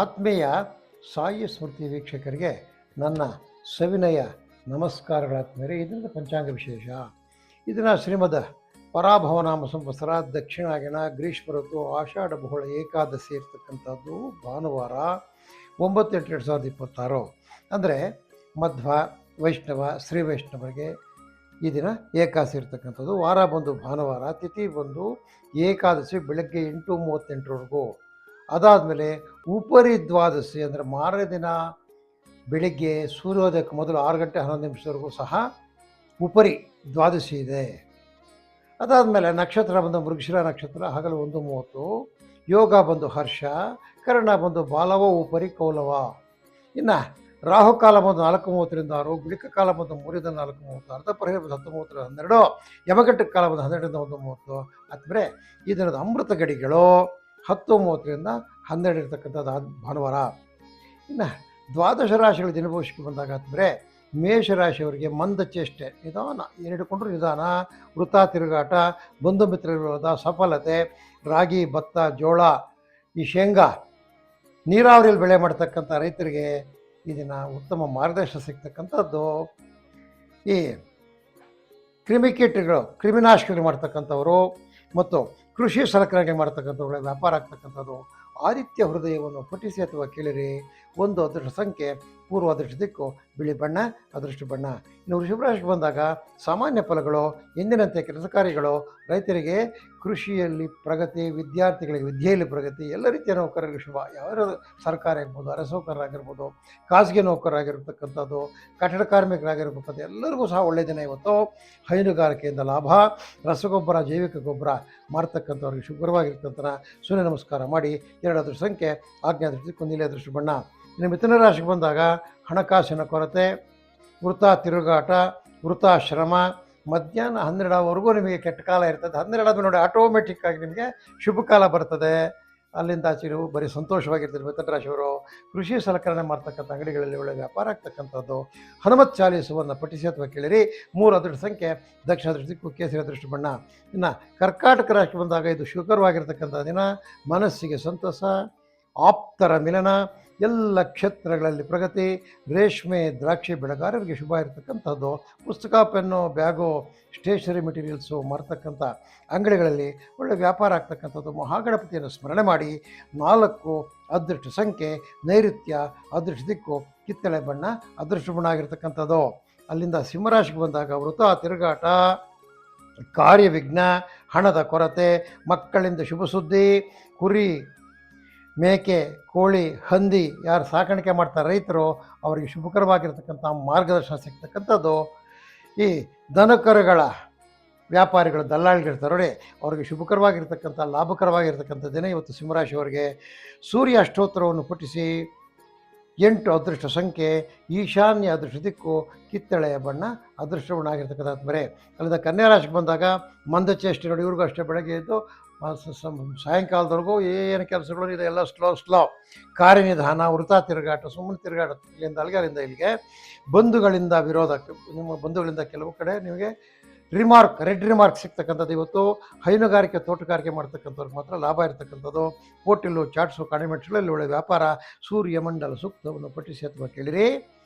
ಆತ್ಮೀಯ ಸಾಯಿ ಸ್ಮೃತಿ ವೀಕ್ಷಕರಿಗೆ ನನ್ನ ಸವಿನಯ ನಮಸ್ಕಾರಗಳಾತ್ಮೇಲೆ ಇದರಿಂದ ಪಂಚಾಂಗ ವಿಶೇಷ. ಇದನ್ನು ಶ್ರೀಮದ್ ಪರಾಭವನಾಮ ಸಂವತ್ಸರ ದಕ್ಷಿಣಾಯಣ ಗ್ರೀಷ್ಮ ಋತು ಆಷಾಢ ಬಹುಳ ಏಕಾದಶಿ ಇರ್ತಕ್ಕಂಥದ್ದು ಭಾನುವಾರ 9/8/2026. ಅಂದರೆ ಮಧ್ವ ವೈಷ್ಣವ ಶ್ರೀ ವೈಷ್ಣವರಿಗೆ ಈ ದಿನ ಏಕಾದಶಿ ಇರ್ತಕ್ಕಂಥದ್ದು. ವಾರ ಬಂದು ಭಾನುವಾರ, ತಿಥಿ ಬಂದು ಏಕಾದಶಿ ಬೆಳಗ್ಗೆ 8:38ವರೆಗೂ. ಅದಾದಮೇಲೆ ಉಪರಿ ದ್ವಾದಶಿ ಅಂದರೆ ಮಾರನೇ ದಿನ ಬೆಳಿಗ್ಗೆ ಸೂರ್ಯೋದಯಕ್ಕೆ ಮೊದಲು 6:11 ಸಹ ಉಪರಿ ದ್ವಾದಶಿ ಇದೆ. ಅದಾದಮೇಲೆ ನಕ್ಷತ್ರ ಬಂದು ಮೃಗಶಿರ ನಕ್ಷತ್ರ, ಹಗಲು 1:30. ಯೋಗ ಬಂದು ಹರ್ಷ, ಕರ್ಣ ಬಂದು ಬಾಲವ ಉಪರಿ ಕೌಲವ. ಇನ್ನು ರಾಹುಕಾಲ ಬಂದು 4:30ರಿಂದ 6, ಗುಳಿಕ ಕಾಲ ಬಂದು 3ರಿಂದ 4:30, ಅರ್ಧಪರ್ಯ ಬಂದು 10:30ರಿಂದ 12, ಯಮಗಂಟಕ ಕಾಲ ಬಂದು 12ರಿಂದ 1:30. ಅಂದರೆ ಈ ದಿನದ ಅಮೃತ ಗಡಿಗಳು 10:30ರಿಂದ 12 ಇರ್ತಕ್ಕಂಥದ್ದು ಭಾನುವಾರ. ಇನ್ನು ದ್ವಾದಶ ರಾಶಿಗಳ ದಿನಭವಿಷ್ಯಕ್ಕೆ ಬಂದಾಗ ಅಂದರೆ ಮೇಷರಾಶಿಯವರಿಗೆ ಮಂದಚೇಷ್ಟೆ, ನಿಧಾನ, ಏನಿಡ್ಕೊಂಡ್ರು ನಿಧಾನ, ವೃಥ ತಿರುಗಾಟ, ಬಂಧು ಮಿತ್ರರ ಸಫಲತೆ, ರಾಗಿ ಭತ್ತ ಜೋಳ ಈ ಶೇಂಗಾ ನೀರಾವರಿಯಲ್ಲಿ ಬೆಳೆ ಮಾಡ್ತಕ್ಕಂಥ ರೈತರಿಗೆ ಈ ದಿನ ಉತ್ತಮ ಮಾರ್ಗದರ್ಶನ ಸಿಗ್ತಕ್ಕಂಥದ್ದು. ಈ ಕ್ರಿಮಿಕೀಟಗಳು ಕ್ರಿಮಿನಾಶಕಗಳು ಮಾಡ್ತಕ್ಕಂಥವರು ಮತ್ತು ಕೃಷಿ ಸಲಕರಣೆ ಮಾಡ್ತಕ್ಕಂಥವ್ಗಳ ವ್ಯಾಪಾರ ಆಗ್ತಕ್ಕಂಥದ್ದು. ಆದಿತ್ಯ ಹೃದಯವನ್ನು ಪಠಿಸಿ ಅಥವಾ ಕೇಳಿರಿ. ಒಂದು ಅದೃಷ್ಟ ಸಂಖ್ಯೆ ಪೂರ್ವ ಅದೃಷ್ಟ ದಿಕ್ಕು, ಬಿಳಿ ಬಣ್ಣ ಅದೃಷ್ಟ ಬಣ್ಣ. ಇನ್ನು ವೃಷಭರಾಶಿಗೆ ಬಂದಾಗ ಸಾಮಾನ್ಯ ಫಲಗಳು ಎಂದಿನಂತೆ ಕೆಲಸ ಕಾರ್ಯಗಳು, ರೈತರಿಗೆ ಕೃಷಿಯಲ್ಲಿ ಪ್ರಗತಿ, ವಿದ್ಯಾರ್ಥಿಗಳಿಗೆ ವಿದ್ಯೆಯಲ್ಲಿ ಪ್ರಗತಿ, ಎಲ್ಲ ರೀತಿಯ ನೌಕರರಿಗೆ ಶುಭ. ಯಾವ್ಯಾವ ಸರ್ಕಾರ ಆಗಿರ್ಬೋದು, ಅರಸೌಕರರಾಗಿರ್ಬೋದು, ಖಾಸಗಿ ನೌಕರರಾಗಿರ್ತಕ್ಕಂಥದ್ದು, ಕಟ್ಟಡ ಕಾರ್ಮಿಕರಾಗಿರ್ಬೇಕಂತ ಎಲ್ಲರಿಗೂ ಸಹ ಒಳ್ಳೆಯ ದಿನ ಇವತ್ತು. ಹೈನುಗಾರಿಕೆಯಿಂದ ಲಾಭ, ರಸಗೊಬ್ಬರ ಜೈವಿಕ ಗೊಬ್ಬರ ಮಾಡ್ತಕ್ಕಂಥವ್ರಿಗೆ ಶುಭ್ರವಾಗಿರ್ತಕ್ಕಂಥ ಸೂರ್ಯ ನಮಸ್ಕಾರ ಮಾಡಿ. 2 ಅದೃಷ್ಟ ಸಂಖ್ಯೆ ಆಗ್ನೇಯ ದೃಷ್ಟಿ, ನೀಲಿ ಅದೃಷ್ಟ ಬಣ್ಣ. ಇನ್ನು ಮಿಥುನ ರಾಶಿಗೆ ಬಂದಾಗ ಹಣಕಾಸಿನ ಕೊರತೆ, ವೃಥಾ ತಿರುಗಾಟ, ವೃಥಾ ಶ್ರಮ, ಮಧ್ಯಾಹ್ನ 12ವರೆಗೂ ನಿಮಗೆ ಕೆಟ್ಟ ಕಾಲ ಇರ್ತದೆ. 12 ಆದಮೇಲೆ ನೋಡಿ ಆಟೋಮೆಟಿಕ್ ಆಗಿ ನಿಮಗೆ ಶುಭ ಕಾಲ ಬರ್ತದೆ. ಅಲ್ಲಿಂದ ಆಚೆ ನೀವು ಬರೀ ಸಂತೋಷವಾಗಿರ್ತೀರಿ. ಮಿಥುನ ರಾಶಿಯವರು ಕೃಷಿ ಸಲಕರಣೆ ಮಾಡ್ತಕ್ಕಂಥ ಅಂಗಡಿಗಳಲ್ಲಿ ಒಳ್ಳೆಯ ವ್ಯಾಪಾರ ಆಗ್ತಕ್ಕಂಥದ್ದು. ಹನುಮತ್ ಚಾಲೀಸವನ್ನು ಪಠಿಸಿ ಅಥವಾ ಕೇಳಿರಿ. 3 ಅದೃಷ್ಟ ಸಂಖ್ಯೆ ದಕ್ಷಿಣ ಅದೃಷ್ಟ ದಿಕ್ಕು, ಕೇಸರಿ ಅದೃಷ್ಟ ಬಣ್ಣ. ಇನ್ನು ಕರ್ಕಾಟಕ ರಾಶಿಗೆ ಬಂದಾಗ ಇದು ಶುಕರವಾಗಿರ್ತಕ್ಕಂಥ ದಿನ. ಮನಸ್ಸಿಗೆ ಸಂತಸ, ಆಪ್ತರ ಮಿಲನ, ಎಲ್ಲ ಕ್ಷೇತ್ರಗಳಲ್ಲಿ ಪ್ರಗತಿ, ರೇಷ್ಮೆ ದ್ರಾಕ್ಷಿ ಬೆಳೆಗಾರರಿಗೆ ಶುಭ ಇರತಕ್ಕಂಥದ್ದು. ಪುಸ್ತಕ, ಪೆನ್ನು, ಬ್ಯಾಗು, ಸ್ಟೇಷನರಿ ಮೆಟೀರಿಯಲ್ಸು ಮಾರ್ತಕ್ಕಂಥ ಅಂಗಡಿಗಳಲ್ಲಿ ಒಳ್ಳೆಯ ವ್ಯಾಪಾರ ಆಗ್ತಕ್ಕಂಥದ್ದು. ಮಹಾಗಣಪತಿಯನ್ನು ಸ್ಮರಣೆ ಮಾಡಿ. 4 ಅದೃಷ್ಟ ಸಂಖ್ಯೆ ನೈಋತ್ಯ, ಅದೃಷ್ಟ ದಿಕ್ಕು, ಕಿತ್ತಳೆ ಬಣ್ಣ ಅದೃಷ್ಟ ಬಣ್ಣ ಆಗಿರ್ತಕ್ಕಂಥದ್ದು. ಅಲ್ಲಿಂದ ಸಿಂಹರಾಶಿಗೆ ಬಂದಾಗ ವೃಥಾ ತಿರುಗಾಟ, ಕಾರ್ಯವಿಘ್ನ, ಹಣದ ಕೊರತೆ, ಮಕ್ಕಳಿಂದ ಶುಭ ಸುದ್ದಿ, ಕುರಿ ಮೇಕೆ ಕೋಳಿ ಹಂದಿ ಯಾರು ಸಾಕಾಣಿಕೆ ಮಾಡ್ತಾರೆ ರೈತರು ಅವರಿಗೆ ಶುಭಕರವಾಗಿರ್ತಕ್ಕಂಥ ಮಾರ್ಗದರ್ಶನ ಸಿಗ್ತಕ್ಕಂಥದ್ದು. ಈ ದನಕರುಗಳ ವ್ಯಾಪಾರಿಗಳು ದಲ್ಲಾಳಿಗಳಿರ್ತಾರೆ ನೋಡಿ, ಅವರಿಗೆ ಶುಭಕರವಾಗಿರ್ತಕ್ಕಂಥ ಲಾಭಕರವಾಗಿರ್ತಕ್ಕಂಥ ದಿನ ಇವತ್ತು ಸಿಂಹರಾಶಿಯವರಿಗೆ. ಸೂರ್ಯ ಅಷ್ಟೋತ್ತರವನ್ನು ಪಠಿಸಿ. 8 ಅದೃಷ್ಟ ಸಂಖ್ಯೆ ಈಶಾನ್ಯ ಅದೃಷ್ಟ ದಿಕ್ಕು, ಕಿತ್ತಳೆಯ ಬಣ್ಣ ಅದೃಷ್ಟ ಬಣ್ಣ ಆಗಿರ್ತಕ್ಕಂಥ ಬರೆ. ಅಲ್ಲಿಂದ ಕನ್ಯಾ ರಾಶಿಗೆ ಬಂದಾಗ ಮಂದಚೇಷ್ಟೆ ನೋಡಿ, ಇವ್ರಿಗೂ ಅಷ್ಟೇ ಬೆಳಗ್ಗೆ ಎದ್ದು ಸಾಯಂಕಾಲದವರೆಗೂ ಏನು ಕೆಲಸಗಳು ಇದೆ ಎಲ್ಲ ಸ್ಲೋ ಕಾರ್ಯನಿಧಾನ, ವೃಥಾ ತಿರುಗಾಟ, ಸುಮ್ಮನೆ ತಿರುಗಾಟ, ಇಲ್ಲಿಂದ ಅಲ್ಲಿಗೆ ಅಲ್ಲಿಂದ ಇಲ್ಲಿಗೆ. ಬಂಧುಗಳಿಂದ ವಿರೋಧ, ನಿಮ್ಮ ಬಂಧುಗಳಿಂದ ಕೆಲವು ಕಡೆ ನಿಮಗೆ ರೆಡ್ ರಿಮಾರ್ಕ್ ಸಿಗ್ತಕ್ಕಂಥದ್ದು ಇವತ್ತು. ಹೈನುಗಾರಿಕೆ ತೋಟಗಾರಿಕೆ ಮಾಡ್ತಕ್ಕಂಥವ್ರಿಗೆ ಮಾತ್ರ ಲಾಭ ಇರ್ತಕ್ಕಂಥದ್ದು. ಹೋಟೆಲು, ಚಾಟ್ಸು, ಕಾಣಿಮೆಟ್ಗಳಲ್ಲಿ ಒಳ್ಳೆಯ ವ್ಯಾಪಾರ. ಸೂರ್ಯಮಂಡಲ ಸೂಕ್ತವನ್ನು ಪಠಿಸಿ ಅಥವಾ ಕೇಳಿರಿ.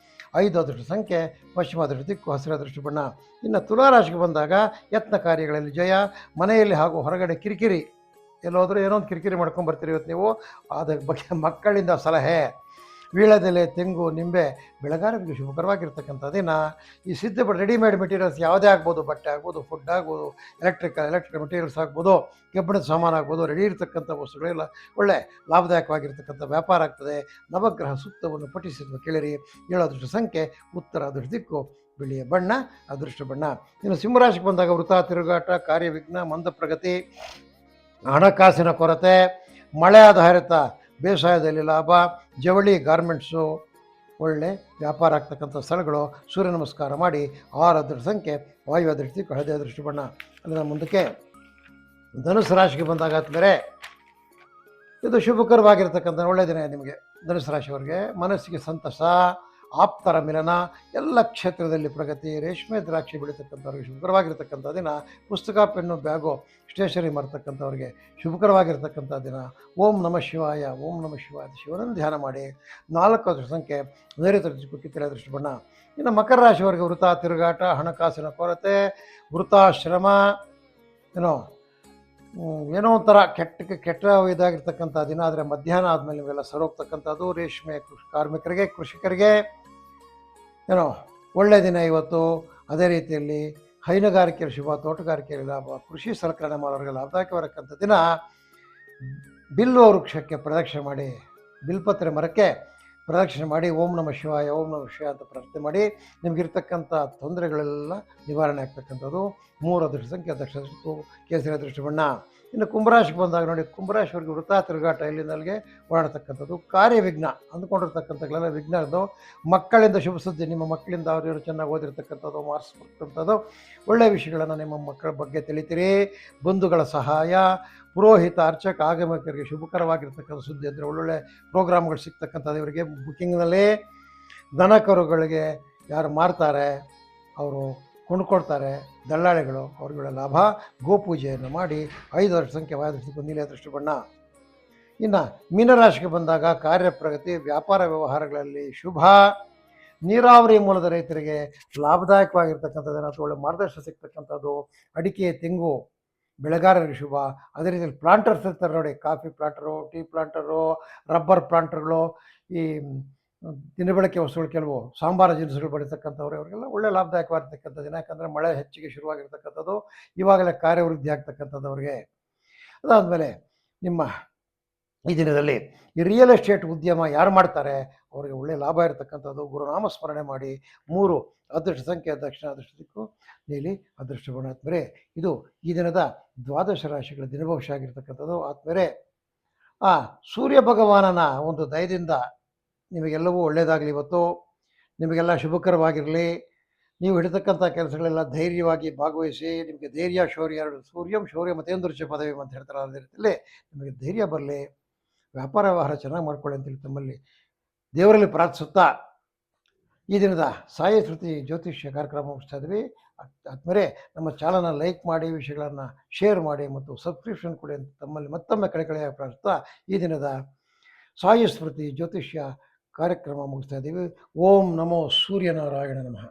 5 ಅದೃಷ್ಟ ಸಂಖ್ಯೆ ಪಶ್ಚಿಮ ಅದೃಷ್ಟ ದಿಕ್ಕು, ಹಸಿರು ಅದೃಷ್ಟ ಬಣ್ಣ. ಇನ್ನು ತುಲಾರಾಶಿಗೆ ಬಂದಾಗ ಯತ್ನ ಕಾರ್ಯಗಳಲ್ಲಿ ಜಯ, ಮನೆಯಲ್ಲಿ ಹಾಗೂ ಹೊರಗಡೆ ಕಿರಿಕಿರಿ, ಎಲ್ಲೋದ್ರೂ ಏನೋ ಒಂದು ಕಿರಿಕಿರಿ ಮಾಡ್ಕೊಂಡ್ಬರ್ತೀರಿ ಇವತ್ತು ನೀವು. ಅದರ ಬಗ್ಗೆ ಮಕ್ಕಳಿಂದ ಸಲಹೆ. ವೀಳ್ಯದೆಲೆ, ತೆಂಗು, ನಿಂಬೆ ಬೆಳೆಗಾರರಿಗೆ ಶುಭಕರವಾಗಿರ್ತಕ್ಕಂಥ ದಿನ. ಈ ರೆಡಿಮೇಡ್ ಮೆಟೀರಿಯಲ್ಸ್ ಯಾವುದೇ ಆಗ್ಬೋದು, ಬಟ್ಟೆ ಆಗ್ಬೋದು, ಫುಡ್ ಆಗ್ಬೋದು, ಎಲೆಕ್ಟ್ರಿಕಲ್ ಮೆಟೀರಿಯಲ್ಸ್ ಆಗ್ಬೋದು, ಕೆಬ್ಬಣದ ಸಾಮಾನು ಆಗ್ಬೋದು, ರೆಡಿ ಇರ್ತಕ್ಕಂಥ ವಸ್ತುಗಳೆಲ್ಲ ಒಳ್ಳೆ ಲಾಭದಾಯಕವಾಗಿರ್ತಕ್ಕಂಥ ವ್ಯಾಪಾರ ಆಗ್ತದೆ. ನವಗ್ರಹ ಸೂಕ್ತವನ್ನು ಪಠಿಸಿದ ಕೇಳಿರಿ. 7 ಅದೃಷ್ಟ ಸಂಖ್ಯೆ ಉತ್ತರ ಅದೃಷ್ಟ ದಿಕ್ಕು, ಬಿಳಿಯ ಬಣ್ಣ ಅದೃಷ್ಟ ಬಣ್ಣ. ಇನ್ನು ಸಿಂಹರಾಶಿಗೆ ಬಂದಾಗ ವೃಥಾ ತಿರುಗಾಟ, ಕಾರ್ಯವಿಘ್ನ, ಮಂದ ಪ್ರಗತಿ, ಹಣಕಾಸಿನ ಕೊರತೆ, ಮಳೆ ಆಧಾರಿತ ಬೇಸಾಯದಲ್ಲಿ ಲಾಭ, ಜವಳಿ ಗಾರ್ಮೆಂಟ್ಸು ಒಳ್ಳೆ ವ್ಯಾಪಾರ ಆಗ್ತಕ್ಕಂಥ ಸ್ಥಳಗಳು. ಸೂರ್ಯ ನಮಸ್ಕಾರ ಮಾಡಿ. 6 ಅದೃಷ್ಟ ಸಂಖ್ಯೆ ವಾಯು ಅದೃಷ್ಟ ದಿಕ್ಕು, ಹಳದಿ ಅದೃಷ್ಟ ಬಣ್ಣ. ಅಲ್ಲಿಂದ ಮುಂದಕ್ಕೆ ಧನುಸು ರಾಶಿಗೆ ಬಂದಾಗ ಬೇರೆ ಇದು ಶುಭಕರವಾಗಿರ್ತಕ್ಕಂಥ ಒಳ್ಳೆಯ ದಿನ ನಿಮಗೆ. ಧನುಸು ರಾಶಿಯವರಿಗೆ ಮನಸ್ಸಿಗೆ ಸಂತಸ, ಆಪ್ತರ ಮಿಲನ, ಎಲ್ಲ ಕ್ಷೇತ್ರದಲ್ಲಿ ಪ್ರಗತಿ, ರೇಷ್ಮೆ ದ್ರಾಕ್ಷಿ ಬೆಳೀತಕ್ಕಂಥವ್ರಿಗೆ ಶುಭಕರವಾಗಿರ್ತಕ್ಕಂಥ ದಿನ, ಪುಸ್ತಕ ಪೆನ್ನು ಬ್ಯಾಗು ಸ್ಟೇಷನರಿ ಮಾರ್ತಕ್ಕಂಥವ್ರಿಗೆ ಶುಭಕರವಾಗಿರ್ತಕ್ಕಂಥ ದಿನ. ಓಂ ನಮಃ ಶಿವಾಯ, ಓಂ ನಮಃ ಶಿವಾಯ, ಶಿವನನ್ನು ಧ್ಯಾನ ಮಾಡಿ. 4 ಅದೃಷ್ಟ ಸಂಖ್ಯೆ ನೈಋತ್ಯ ದಿಕ್ಕು ಕಿತ್ತಳೆ ಅದೃಷ್ಟ ಬಣ್ಣ. ಇನ್ನು ಮಕರ ರಾಶಿಯವರಿಗೆ ವೃಥ ತಿರುಗಾಟ, ಹಣಕಾಸಿನ ಕೊರತೆ, ವೃಥಾಶ್ರಮ, ಏನೋ ಏನೋ ಒಂಥರ ಕೆಟ್ಟ ಇದಾಗಿರ್ತಕ್ಕಂಥ ದಿನ. ಆದರೆ ಮಧ್ಯಾಹ್ನ ಆದಮೇಲೆ ನೀವೆಲ್ಲ ಸರೋಗ್ತಕ್ಕಂಥದ್ದು. ರೇಷ್ಮೆ ಕಾರ್ಮಿಕರಿಗೆ, ಕೃಷಿಕರಿಗೆ ಏನೋ ಒಳ್ಳೆಯ ದಿನ ಇವತ್ತು. ಅದೇ ರೀತಿಯಲ್ಲಿ ಹೈನುಗಾರಿಕೆಯಲ್ಲಿ ಶುಭ, ತೋಟಗಾರಿಕೆಯಲ್ಲಿ ಲಾಭ, ಕೃಷಿ ಸಲಕರಣೆ ಮಾಡೋರಿಗೆ ಲಾಭದಾಯಕವಾಗಿರತಕ್ಕಂಥ ದಿನ. ಬಿಲ್ವ ವೃಕ್ಷಕ್ಕೆ ಪ್ರದಕ್ಷಿಣೆ ಮಾಡಿ, ಬಿಲ್ಪತ್ರೆ ಮರಕ್ಕೆ ಪ್ರದಕ್ಷಿಣೆ ಮಾಡಿ ಓಂ ನಮಃ ಶಿವಾಯ, ಓಂ ನಮಃ ಶಿವಾಯ ಅಂತ ಪ್ರಾರ್ಥನೆ ಮಾಡಿ. ನಿಮಗಿರ್ತಕ್ಕಂಥ ತೊಂದರೆಗಳೆಲ್ಲ ನಿವಾರಣೆ ಆಗ್ತಕ್ಕಂಥದ್ದು. 3 ಅದೃಷ್ಟ ಸಂಖ್ಯೆ ಅದೃಷ್ಟ ಕೇಸರಿ ಅದೃಷ್ಟ ಬಣ್ಣ. ಇನ್ನು ಕುಂಭರಾಶಿಗೆ ಬಂದಾಗ ನೋಡಿ, ಕುಂಭರಾಶಿಯವರಿಗೆ ವೃಥ ತಿರುಗಾಟ, ಇಲ್ಲಿಂದ ಅಲ್ಲಿಗೆ ಓಡಾಡ್ತಕ್ಕಂಥದ್ದು. ಕಾರ್ಯವಿಘ್ನ ಅಂದ್ಕೊಂಡಿರ್ತಕ್ಕಂಥಗಳೆಲ್ಲ ವಿಘ್ನ ಅದು. ಮಕ್ಕಳಿಂದ ಶುಭ ಸುದ್ದಿ, ನಿಮ್ಮ ಮಕ್ಕಳಿಂದ ಅವರು ಚೆನ್ನಾಗಿ ಓದಿರ್ತಕ್ಕಂಥದ್ದು, ಮಾರ್ಕ್ಸ್ ಬರ್ತಕ್ಕಂಥದ್ದು, ಒಳ್ಳೆಯ ವಿಷಯಗಳನ್ನು ನಿಮ್ಮ ಮಕ್ಕಳ ಬಗ್ಗೆ ತಿಳಿತೀರಿ. ಬಂಧುಗಳ ಸಹಾಯ, ಪುರೋಹಿತ, ಅರ್ಚಕ, ಆಗಮಿಕರಿಗೆ ಶುಭಕರವಾಗಿರ್ತಕ್ಕಂಥ ಸುದ್ದಿ ಅಂದರೆ ಒಳ್ಳೊಳ್ಳೆ ಪ್ರೋಗ್ರಾಮ್ಗಳು ಸಿಗ್ತಕ್ಕಂಥದ್ದು. ಇವರಿಗೆ ಬುಕ್ಕಿಂಗ್ನಲ್ಲಿ ದನ ಕರುಗಳಿಗೆ ಯಾರು ಮಾರ್ತಾರೆ ಅವರು ಕೊಂಡ್ಕೊಡ್ತಾರೆ, ದಲ್ಲಾಳಿಗಳು, ಅವ್ರಿಗೆಲ್ಲ ಲಾಭ. ಗೋಪೂಜೆಯನ್ನು ಮಾಡಿ. 5 ಅದೃಷ್ಟ ಸಂಖ್ಯೆ ವಾಯದೃಷ್ಟಕ್ಕೆ ನೀಲಿ ಅದೃಷ್ಟ ಬಣ್ಣ. ಇನ್ನು ಮೀನರಾಶಿಗೆ ಬಂದಾಗ ಕಾರ್ಯಪ್ರಗತಿ, ವ್ಯಾಪಾರ ವ್ಯವಹಾರಗಳಲ್ಲಿ ಶುಭ. ನೀರಾವರಿ ಮೂಲದ ರೈತರಿಗೆ ಲಾಭದಾಯಕವಾಗಿರ್ತಕ್ಕಂಥದ್ದನ್ನು ಅಥವಾ ಒಳ್ಳೆ ಮಾರ್ಗದರ್ಶನ ಸಿಗ್ತಕ್ಕಂಥದ್ದು. ಅಡಿಕೆ, ತೆಂಗು ಬೆಳೆಗಾರರಿಗೆ ಶುಭ. ಅದೇ ರೀತಿಯಲ್ಲಿ ಪ್ಲಾಂಟರ್ಸ್ ಇರ್ತಾರೆ ನೋಡಿ, coffee planter, tea planter, rubber ಪ್ಲಾಂಟರ್ಗಳು, ಈ ದಿನಬಳಕೆ ವಸ್ತುಗಳು, ಕೆಲವು ಸಾಂಬಾರ ಜಿನಿಸುಗಳು ಬೆಳೀತಕ್ಕಂಥವ್ರು, ಅವರಿಗೆಲ್ಲ ಒಳ್ಳೆ ಲಾಭದಾಯಕವಾಗಿರ್ತಕ್ಕಂಥ ದಿನ. ಯಾಕಂದರೆ ಮಳೆ ಹೆಚ್ಚಿಗೆ ಶುರುವಾಗಿರ್ತಕ್ಕಂಥದ್ದು, ಇವಾಗಲೇ ಕಾರ್ಯವೃದ್ಧಿ ಆಗ್ತಕ್ಕಂಥದ್ದು ಅವರಿಗೆ. ಅದಾದಮೇಲೆ ನಿಮ್ಮ ಈ ದಿನದಲ್ಲಿ ಈ ರಿಯಲ್ ಎಸ್ಟೇಟ್ ಉದ್ಯಮ ಯಾರು ಮಾಡ್ತಾರೆ ಅವರಿಗೆ ಒಳ್ಳೆಯ ಲಾಭ ಇರತಕ್ಕಂಥದ್ದು. ಗುರುನಾಮ ಸ್ಮರಣೆ ಮಾಡಿ. 3 ಅದೃಷ್ಟ ಸಂಖ್ಯೆ ದಕ್ಷಿಣ ಅದೃಷ್ಟ ದಿಕ್ಕು ನೀಲಿ ಅದೃಷ್ಟ ಬಣ್ಣ. ಆದ್ಮೇಲೆ ಇದು ಈ ದಿನದ 12 ರಾಶಿಗಳ ದಿನಭವಿಷ್ಯ ಆಗಿರ್ತಕ್ಕಂಥದ್ದು. ಆದ್ಮೇಲೆ ಆ ಸೂರ್ಯ ಭಗವಾನನ ಒಂದು ದಯದಿಂದ ನಿಮಗೆಲ್ಲವೂ ಒಳ್ಳೆಯದಾಗಲಿ. ಇವತ್ತು ನಿಮಗೆಲ್ಲ ಶುಭಕರವಾಗಿರಲಿ. ನೀವು ಹಿಡಿತಕ್ಕಂಥ ಕೆಲಸಗಳೆಲ್ಲ ಧೈರ್ಯವಾಗಿ ಭಾಗವಹಿಸಿ. ನಿಮಗೆ ಧೈರ್ಯ, ಶೌರ್ಯ, ಸೂರ್ಯಂ ಶೌರ್ಯ ಮತೇಂದ್ರಚ ಪದವಿ ಅಂತ ಹೇಳ್ತಾರೆ. ಅದೇ ರೀತಿಯಲ್ಲಿ ನಿಮಗೆ ಧೈರ್ಯ ಬರಲಿ, ವ್ಯಾಪಾರ ವ್ಯವಹಾರ ಚೆನ್ನಾಗಿ ಮಾಡ್ಕೊಳ್ಳಿ ಅಂತೇಳಿ ತಮ್ಮಲ್ಲಿ ದೇವರಲ್ಲಿ ಪ್ರಾರ್ಥಿಸುತ್ತಾ ಈ ದಿನದ ಸಾಯಿ ಶ್ರುತಿ ಜ್ಯೋತಿಷ್ಯ ಕಾರ್ಯಕ್ರಮ ಮುಗಿಸ್ತಾ ಇದ್ವಿ. ಆದಮೇಲೆ ನಮ್ಮ ಚಾನಲ್ನ ಲೈಕ್ ಮಾಡಿ, ವಿಷಯಗಳನ್ನು ಶೇರ್ ಮಾಡಿ ಮತ್ತು ಸಬ್ಸ್ಕ್ರಿಪ್ಷನ್ ಕೊಡಿ ಅಂತ ತಮ್ಮಲ್ಲಿ ಮತ್ತೊಮ್ಮೆ ಕಳೆಕಳೆಯಾಗಿ ಪ್ರಾರ್ಥಿಸ್ತಾ ಈ ದಿನದ ಸಾಯಿ ಸ್ಮೃತಿ ಜ್ಯೋತಿಷ್ಯ ಕಾರ್ಯಕ್ರಮ ಮುಗಿಸ್ತಾ ಇದ್ದೀವಿ. ಓಂ ನಮೋ ಸೂರ್ಯನಾರಾಯಣ ನಮಃ.